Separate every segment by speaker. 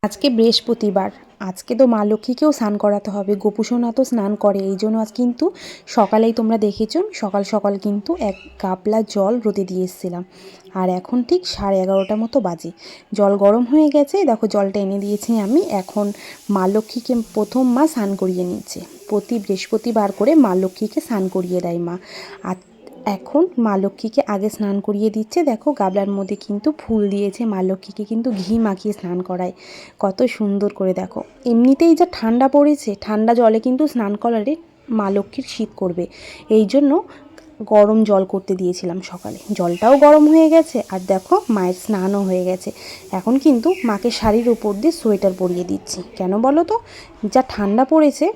Speaker 1: আজকে বৃহস্পতিবার, আজকে তো মা লক্ষ্মীকেও স্নান করাতে হবে। গোপু সোনা তো স্নান করে, এই জন্য আজ কিন্তু সকালেই তোমরা দেখেছো সকাল সকাল কিন্তু এক গাবলা জল রোদে দিয়ে এসেছিলাম। আর এখন ঠিক 11:30 মতো বাজে। জল গরম হয়ে গেছে, দেখো জলটা এনে দিয়েছি আমি। এখন মা লক্ষ্মীকে প্রথম মা স্নান করিয়ে নিচ্ছে। প্রতি বৃহস্পতিবার করে মা লক্ষ্মীকে স্নান করিয়ে দেয় মা। আর এখন মা লক্ষ্মীকে আগে স্নান করিয়ে দিচ্ছে। দেখো গাবলার মধ্যে কিন্তু ফুল দিয়েছে, মা লক্ষ্মীকে কিন্তু ঘি মাখিয়ে স্নান করায়। কত সুন্দর করে দেখো। এমনিতেই যা ঠান্ডা পড়েছে, ঠান্ডা জলে কিন্তু স্নান করালে মা লক্ষ্মীর শীত করবে, এই জন্য গরম জল করতে দিয়েছিলাম সকালে। জলটাও গরম হয়ে গেছে আর দেখো মায়ের স্নানও হয়ে গেছে। এখন কিন্তু মাকে শাড়ির উপর দিয়ে সোয়েটার পরিয়ে দিচ্ছি। কেন বলো তো, যা ঠান্ডা পড়েছে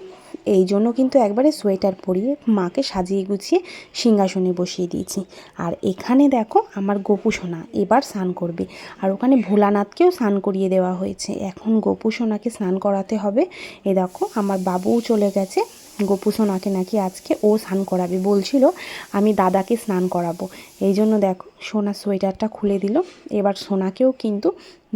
Speaker 1: এই জন্য কিন্তু একবারে সোয়েটার পরিয়ে মাকে সাজিয়ে গুছিয়ে সিংহাসনে বসিয়ে দিয়েছি। আর এখানে দেখো আমার গোপু সোনা এবার স্নান করবে। আর ওখানে ভোলানাথকেও স্নান করিয়ে দেওয়া হয়েছে। এখন গোপু সোনাকে স্নান করাতে হবে। এ দেখো আমার বাবুও চলে গেছে। গোপু সোনাকে নাকি আজকে ও স্নান করাবে বলছিল, আমি দাদাকে স্নান করাবো। এই জন্য দেখো সোনা সোয়েটারটা খুলে দিল। এবার সোনাকেও কিন্তু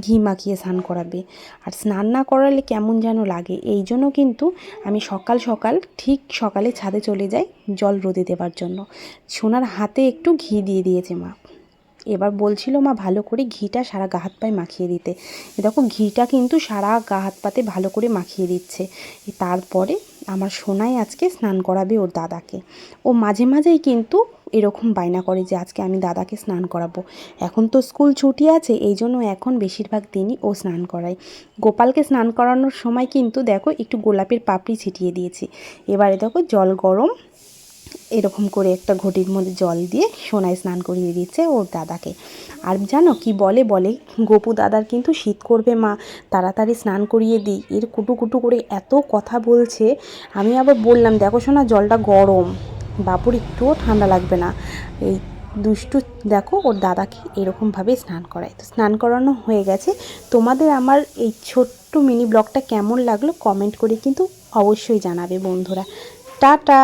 Speaker 1: ঘি মাখিয়ে স্নান করাবে। আর স্নান না করালে কেমন যেন লাগে, এই জন্য কিন্তু আমি সকাল সকাল ঠিক সকালে ছাদে চলে যাই জল রোদে দেওয়ার জন্য। সোনার হাতে একটু ঘি দিয়ে দিয়েছে মা। এবার বলছিল মা ভালো করে ঘিটা সারা গা হাত পায়ে মাখিয়ে দিতে। দেখো ঘিটা কিন্তু সারা গা হাত পাতে ভালো করে মাখিয়ে দিচ্ছে। তারপরে আমার সোনাই আজকে স্নান করাবে ওর দাদাকে। ও মাঝে মাঝেই কিন্তু এরকম বায়না করে যে আজকে আমি দাদাকে স্নান করাবো। এখন তো স্কুল ছুটি আছে, এই জন্য এখন বেশিরভাগ দিনই ও স্নান করায়। গোপালকে স্নান করানোর সময় কিন্তু দেখো একটু গোলাপের পাপড়ি ছিটিয়ে দিয়েছি। এবারে দেখো জল গরম, এরকম করে একটা ঘটির মধ্যে জল দিয়ে সোনায় স্নান করিয়ে দিচ্ছে ওর দাদাকে। আর জানো কি বলে গোপু দাদার কিন্তু শীত করবে মা, তাড়াতাড়ি স্নান করিয়ে দিই। এর কুটু কুটু করে এত কথা বলছে। আমি আবার বললাম দেখো সোনা জলটা গরম, বাবুর একটুও ঠান্ডা লাগবে না। এই দুষ্টু দেখো ওর দাদাকে এরকমভাবে স্নান করায়। তো স্নান করানো হয়ে গেছে। তোমাদের আমার এই ছোট্ট মিনি ব্লগটা কেমন লাগলো কমেন্ট করে কিন্তু অবশ্যই জানাবে বন্ধুরা। টাটা।